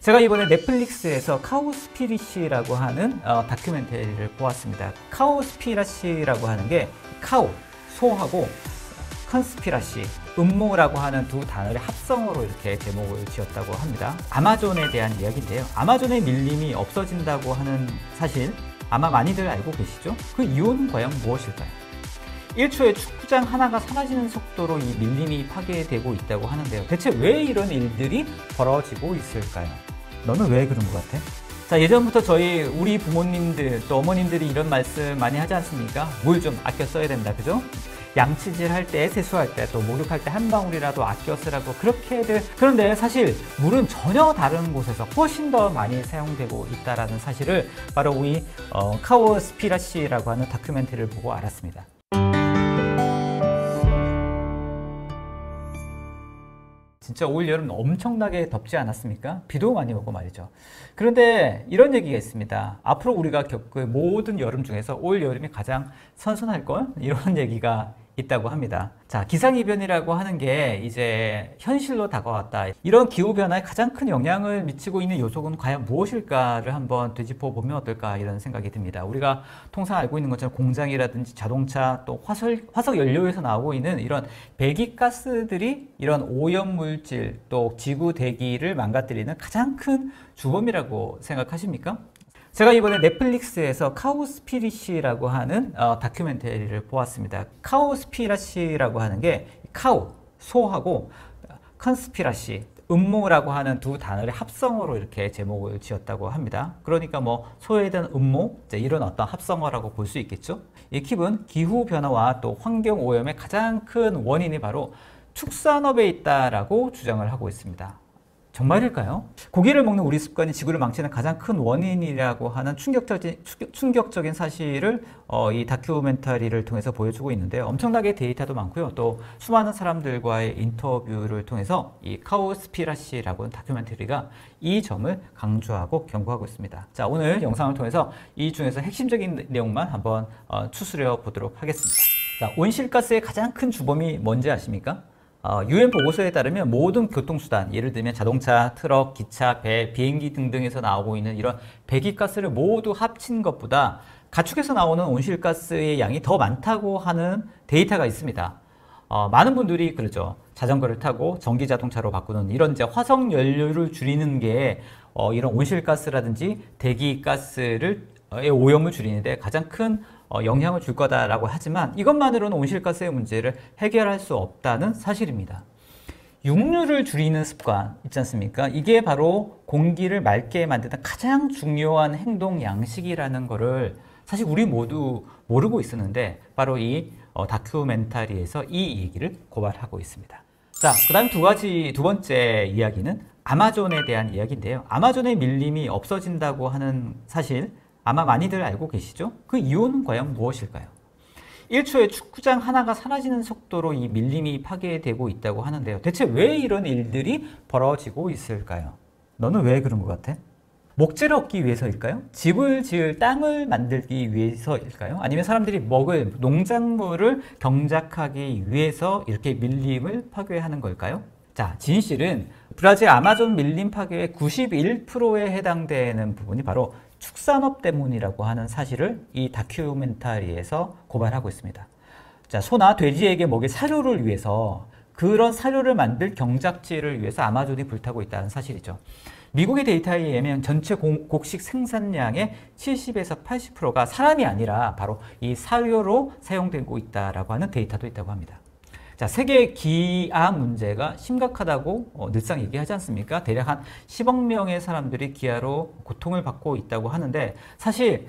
제가 이번에 넷플릭스에서 카오스피라시라고 하는 다큐멘터리를 보았습니다. 카오스피라시라고 하는 게 카오, 소하고 컨스피라시, 음모라고 하는 두 단어를 합성어로 이렇게 제목을 지었다고 합니다. 아마존에 대한 이야기인데요. 아마존의 밀림이 없어진다고 하는 사실 아마 많이들 알고 계시죠? 그 이유는 과연 무엇일까요? 1초에 축구장 하나가 사라지는 속도로 이 밀림이 파괴되고 있다고 하는데요. 대체 왜 이런 일들이 벌어지고 있을까요? 너는 왜 그런 것 같아? 자, 예전부터 우리 부모님들 또 어머님들이 이런 말씀 많이 하지 않습니까? 물 좀 아껴 써야 된다, 그죠? 양치질 할 때, 세수할 때, 또 목욕할 때 한 방울이라도 아껴 쓰라고 그렇게들. 그런데 사실 물은 전혀 다른 곳에서 훨씬 더 많이 사용되고 있다는 사실을 바로 우리 카오스피라시라고 하는 다큐멘터리를 보고 알았습니다. 진짜 올 여름 엄청나게 덥지 않았습니까? 비도 많이 오고 말이죠. 그런데 이런 얘기가 있습니다. 앞으로 우리가 겪을 모든 여름 중에서 올 여름이 가장 선선할걸? 이런 얘기가 있다고 합니다. 자, 기상이변이라고 하는 게 이제 현실로 다가왔다. 이런 기후변화에 가장 큰 영향을 미치고 있는 요소는 과연 무엇일까를 한번 되짚어 보면 어떨까 이런 생각이 듭니다. 우리가 통상 알고 있는 것처럼 공장이라든지 자동차 또 화석 연료에서 나오고 있는 이런 배기가스들이 이런 오염물질 또 지구 대기를 망가뜨리는 가장 큰 주범이라고 생각하십니까? 제가 이번에 넷플릭스에서 카오스피라시라고 하는 다큐멘터리를 보았습니다. 카오스피라시라고 하는 게 카오, 소하고 컨스피라시, 음모라고 하는 두 단어를 합성어로 이렇게 제목을 지었다고 합니다. 그러니까 뭐 소에 대한 음모, 이런 어떤 합성어라고 볼 수 있겠죠. 이 킵은 기후변화와 또 환경오염의 가장 큰 원인이 바로 축산업에 있다라고 주장을 하고 있습니다. 정말일까요? 고기를 먹는 우리 습관이 지구를 망치는 가장 큰 원인이라고 하는 충격적인 사실을 이 다큐멘터리를 통해서 보여주고 있는데요. 엄청나게 데이터도 많고요. 또 수많은 사람들과의 인터뷰를 통해서 이 카오스피라시라고 하는 다큐멘터리가 이 점을 강조하고 경고하고 있습니다. 자, 오늘 영상을 통해서 이 중에서 핵심적인 내용만 한번 추스려 보도록 하겠습니다. 자, 온실가스의 가장 큰 주범이 뭔지 아십니까? UN 보고서에 따르면 모든 교통수단, 예를 들면 자동차, 트럭, 기차, 배, 비행기 등등에서 나오고 있는 이런 배기가스를 모두 합친 것보다 가축에서 나오는 온실가스의 양이 더 많다고 하는 데이터가 있습니다. 많은 분들이 그러죠. 자전거를 타고 전기자동차로 바꾸는 이런 이제 화석연료를 줄이는 게 이런 온실가스라든지 대기가스의 오염을 줄이는데 가장 큰 영향을 줄 거다라고 하지만 이것만으로는 온실가스의 문제를 해결할 수 없다는 사실입니다. 육류를 줄이는 습관 있지 않습니까? 이게 바로 공기를 맑게 만드는 가장 중요한 행동 양식이라는 거를 사실 우리 모두 모르고 있었는데 바로 이 다큐멘터리에서 이 얘기를 고발하고 있습니다. 자, 그 다음 두 번째 이야기는 아마존에 대한 이야기인데요. 아마존의 밀림이 없어진다고 하는 사실 아마 많이들 알고 계시죠? 그 이유는 과연 무엇일까요? 1초에 축구장 하나가 사라지는 속도로 이 밀림이 파괴되고 있다고 하는데요. 대체 왜 이런 일들이 벌어지고 있을까요? 너는 왜 그런 것 같아? 목재를 얻기 위해서일까요? 집을 지을 땅을 만들기 위해서일까요? 아니면 사람들이 먹을 농작물을 경작하기 위해서 이렇게 밀림을 파괴하는 걸까요? 자, 진실은 브라질 아마존 밀림 파괴의 91%에 해당되는 부분이 바로 축산업 때문이라고 하는 사실을 이 다큐멘터리에서 고발하고 있습니다. 자, 소나 돼지에게 먹일 사료를 위해서 그런 사료를 만들 경작지를 위해서 아마존이 불타고 있다는 사실이죠. 미국의 데이터에 의하면 전체 곡식 생산량의 70에서 80%가 사람이 아니라 바로 이 사료로 사용되고 있다라고 하는 데이터도 있다고 합니다. 자, 세계 기아 문제가 심각하다고 늘상 얘기하지 않습니까? 대략 한 10억 명의 사람들이 기아로 고통을 받고 있다고 하는데 사실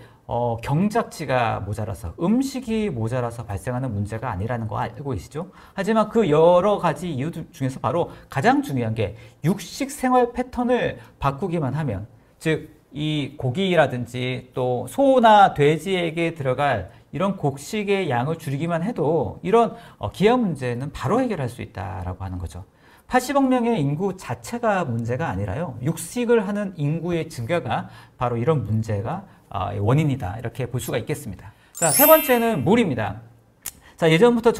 경작지가 모자라서 음식이 모자라서 발생하는 문제가 아니라는 거 알고 계시죠? 하지만 그 여러 가지 이유 중에서 바로 가장 중요한 게 육식 생활 패턴을 바꾸기만 하면, 즉 이 고기라든지 또 소나 돼지에게 들어갈 이런 곡식의 양을 줄이기만 해도 이런 기아 문제는 바로 해결할 수 있다라고 하는 거죠. 80억 명의 인구 자체가 문제가 아니라요, 육식을 하는 인구의 증가가 바로 이런 문제가 원인이다, 이렇게 볼 수가 있겠습니다. 자, 세 번째는 물입니다. 자, 예전부터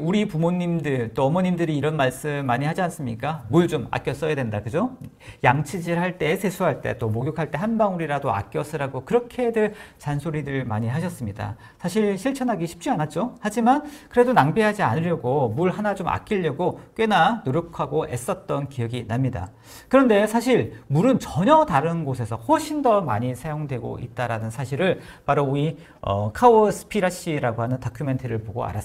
우리 부모님들 또 어머님들이 이런 말씀 많이 하지 않습니까? 물 좀 아껴 써야 된다. 그죠? 양치질 할 때, 세수할 때, 또 목욕할 때 한 방울이라도 아껴 쓰라고 그렇게들 잔소리들 많이 하셨습니다. 사실 실천하기 쉽지 않았죠. 하지만 그래도 낭비하지 않으려고 물 하나 좀 아끼려고 꽤나 노력하고 애썼던 기억이 납니다. 그런데 사실 물은 전혀 다른 곳에서 훨씬 더 많이 사용되고 있다는 사실을 바로 이 카오스피라시라고 하는 다큐멘터리를 보고 알았습니다.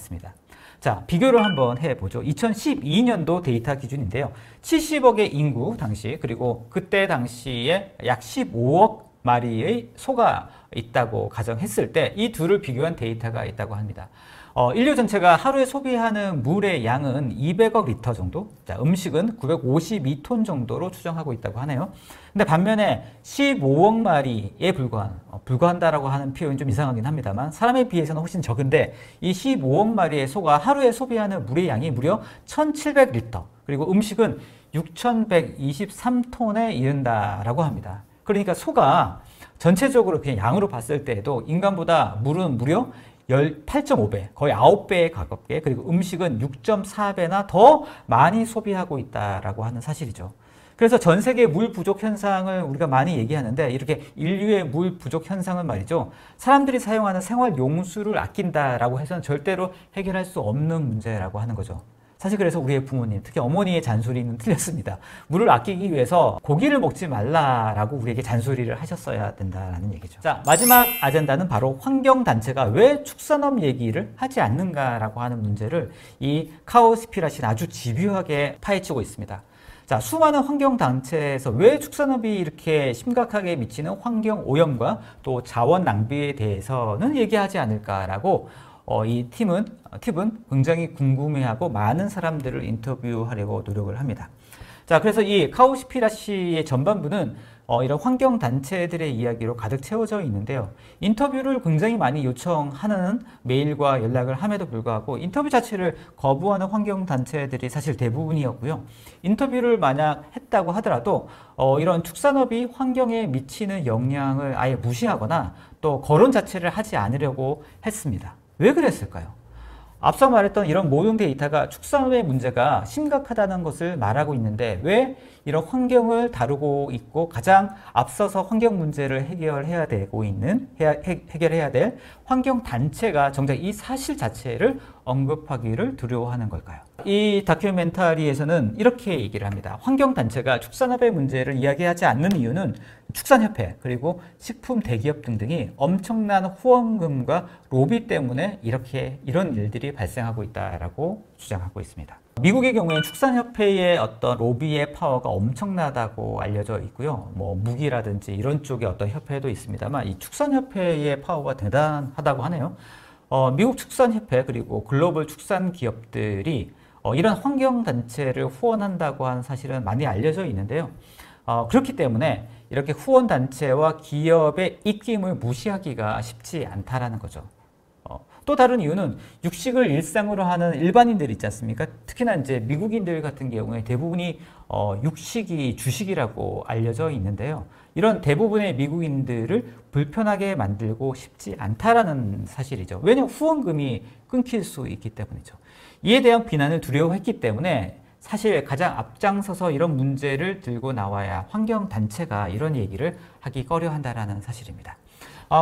자, 비교를 한번 해보죠. 2012년도 데이터 기준인데요. 70억의 인구 당시, 그리고 그때 당시에 약 15억 마리의 소가 있다고 가정했을 때 이 둘을 비교한 데이터가 있다고 합니다. 인류 전체가 하루에 소비하는 물의 양은 200억 리터 정도, 자, 음식은 952톤 정도로 추정하고 있다고 하네요. 근데 반면에 15억 마리에 불과한다라고 하는 표현이 좀 이상하긴 합니다만 사람에 비해서는 훨씬 적은데 이 15억 마리의 소가 하루에 소비하는 물의 양이 무려 1700리터, 그리고 음식은 6123톤에 이른다라고 합니다. 그러니까 소가 전체적으로 그냥 양으로 봤을 때에도 인간보다 물은 무려 18.5배, 거의 9배에 가깝게, 그리고 음식은 6.4배나 더 많이 소비하고 있다라고 하는 사실이죠. 그래서 전 세계 물 부족 현상을 우리가 많이 얘기하는데 이렇게 인류의 물 부족 현상은 말이죠. 사람들이 사용하는 생활 용수를 아낀다라고 해서는 절대로 해결할 수 없는 문제라고 하는 거죠. 사실 그래서 우리의 부모님, 특히 어머니의 잔소리는 틀렸습니다. 물을 아끼기 위해서 고기를 먹지 말라라고 우리에게 잔소리를 하셨어야 된다는 얘기죠. 자, 마지막 아젠다는 바로 환경단체가 왜 축산업 얘기를 하지 않는가라고 하는 문제를 이 카오스피라시는 아주 집요하게 파헤치고 있습니다. 자, 수많은 환경단체에서 왜 축산업이 이렇게 심각하게 미치는 환경오염과 또 자원 낭비에 대해서는 얘기하지 않을까라고 이 팁은 굉장히 궁금해하고 많은 사람들을 인터뷰하려고 노력을 합니다. 자, 그래서 이 카오스피라시의 전반부는 이런 환경단체들의 이야기로 가득 채워져 있는데요. 인터뷰를 굉장히 많이 요청하는 메일과 연락을 함에도 불구하고 인터뷰 자체를 거부하는 환경단체들이 사실 대부분이었고요. 인터뷰를 만약 했다고 하더라도 이런 축산업이 환경에 미치는 영향을 아예 무시하거나 또 거론 자체를 하지 않으려고 했습니다. 왜 그랬을까요? 앞서 말했던 이런 모든 데이터가 축산업의 문제가 심각하다는 것을 말하고 있는데 왜 이런 환경을 다루고 있고 가장 앞서서 환경 문제를 해결해야 될 환경단체가 정작 이 사실 자체를 언급하기를 두려워하는 걸까요? 이 다큐멘터리에서는 이렇게 얘기를 합니다. 환경단체가 축산업의 문제를 이야기하지 않는 이유는 축산협회 그리고 식품 대기업 등등이 엄청난 후원금과 로비 때문에 이런 일들이 발생하고 있다라고 주장하고 있습니다. 미국의 경우에는 축산협회의 어떤 로비의 파워가 엄청나다고 알려져 있고요. 뭐 무기라든지 이런 쪽의 어떤 협회도 있습니다만 이 축산협회의 파워가 대단하다고 하네요. 미국 축산협회 그리고 글로벌 축산 기업들이 이런 환경단체를 후원한다고 하는 사실은 많이 알려져 있는데요. 그렇기 때문에 이렇게 후원단체와 기업의 입김을 무시하기가 쉽지 않다라는 거죠. 또 다른 이유는 육식을 일상으로 하는 일반인들 있지 않습니까? 특히나 이제 미국인들 같은 경우에 대부분이 육식이 주식이라고 알려져 있는데요. 이런 대부분의 미국인들을 불편하게 만들고 싶지 않다라는 사실이죠. 왜냐하면 후원금이 끊길 수 있기 때문이죠. 이에 대한 비난을 두려워했기 때문에 사실 가장 앞장서서 이런 문제를 들고 나와야 환경단체가 이런 얘기를 하기 꺼려한다는 사실입니다.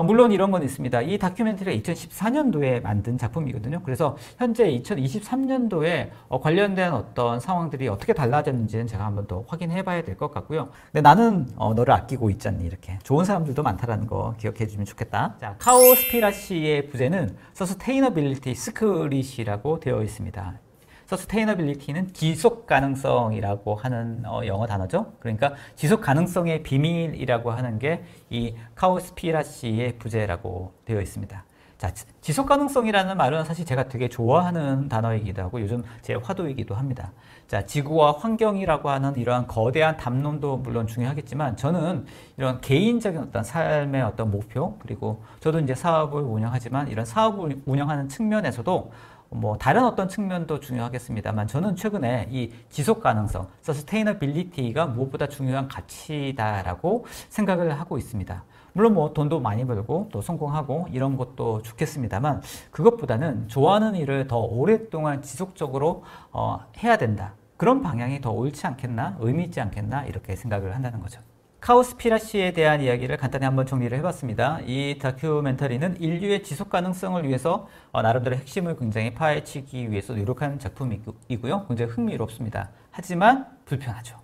물론 이런 건 있습니다. 이 다큐멘터리가 2014년도에 만든 작품이거든요. 그래서 현재 2023년도에 관련된 어떤 상황들이 어떻게 달라졌는지는 제가 한번 더 확인해 봐야 될 것 같고요. 근데 나는 너를 아끼고 있잖니 이렇게 좋은 사람들도 많다라는 거 기억해 주면 좋겠다. 자, 카오스피라시의 부제는 서스테이너빌리티 스크릿이라고 되어 있습니다. 서스테이너빌리티는 지속 가능성이라고 하는 영어 단어죠. 그러니까 지속 가능성의 비밀이라고 하는 게 이 카오스피라시의 부제라고 되어 있습니다. 자, 지속 가능성이라는 말은 사실 제가 되게 좋아하는 단어이기도 하고 요즘 제 화두이기도 합니다. 자, 지구와 환경이라고 하는 이러한 거대한 담론도 물론 중요하겠지만 저는 이런 개인적인 어떤 삶의 어떤 목표 그리고 저도 이제 사업을 운영하지만 이런 사업을 운영하는 측면에서도 뭐 다른 어떤 측면도 중요하겠습니다만 저는 최근에 이 지속 가능성, sustainability가 무엇보다 중요한 가치다라고 생각을 하고 있습니다. 물론 뭐 돈도 많이 벌고 또 성공하고 이런 것도 좋겠습니다만 그것보다는 좋아하는 일을 더 오랫동안 지속적으로 해야 된다. 그런 방향이 더 옳지 않겠나, 의미 있지 않겠나 이렇게 생각을 한다는 거죠. 카오스피라시에 대한 이야기를 간단히 한번 정리를 해봤습니다. 이 다큐멘터리는 인류의 지속 가능성을 위해서 나름대로 핵심을 굉장히 파헤치기 위해서 노력하는 작품이고요. 굉장히 흥미롭습니다. 하지만 불편하죠.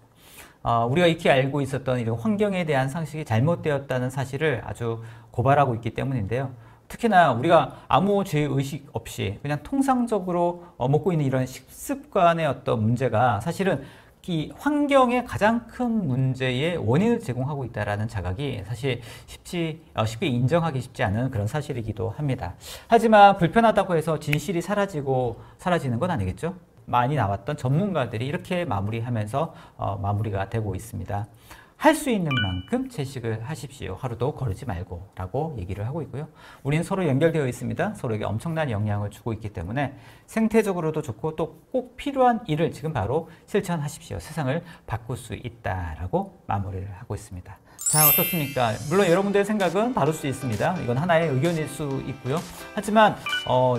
우리가 익히 알고 있었던 이런 환경에 대한 상식이 잘못되었다는 사실을 아주 고발하고 있기 때문인데요. 특히나 우리가 아무 죄의식 없이 그냥 통상적으로 먹고 있는 이런 식습관의 어떤 문제가 사실은 이 환경의 가장 큰 문제의 원인을 제공하고 있다는 자각이 사실 쉽게 인정하기 쉽지 않은 그런 사실이기도 합니다. 하지만 불편하다고 해서 진실이 사라지는 건 아니겠죠? 많이 나왔던 전문가들이 이렇게 마무리하면서 마무리가 되고 있습니다. 할 수 있는 만큼 채식을 하십시오. 하루도 거르지 말고 라고 얘기를 하고 있고요. 우리는 서로 연결되어 있습니다. 서로에게 엄청난 영향을 주고 있기 때문에 생태적으로도 좋고 또 꼭 필요한 일을 지금 바로 실천하십시오. 세상을 바꿀 수 있다라고 마무리를 하고 있습니다. 자, 어떻습니까? 물론 여러분들의 생각은 다를 수 있습니다. 이건 하나의 의견일 수 있고요. 하지만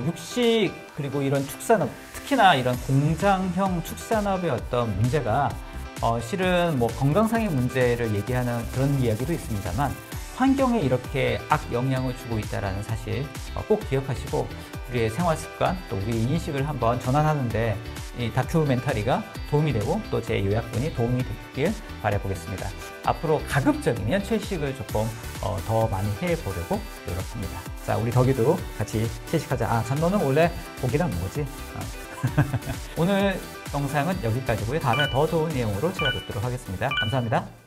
육식 그리고 이런 축산업, 특히나 이런 공장형 축산업의 어떤 문제가 실은 뭐 건강상의 문제를 얘기하는 그런 이야기도 있습니다만 환경에 이렇게 악영향을 주고 있다는 사실 꼭 기억하시고 우리의 생활 습관 또 우리의 인식을 한번 전환하는데 이 다큐멘터리가 도움이 되고 또 제 요약본이 도움이 되길 바라보겠습니다. 앞으로 가급적이면 채식을 조금 더 많이 해보려고 노력합니다. 자, 우리 덕이도 같이 채식하자. 아, 참 너는 원래 고기랑 뭐지? 오늘 영상은 여기까지고요. 다음에 더 좋은 내용으로 찾아뵙도록 하겠습니다. 감사합니다.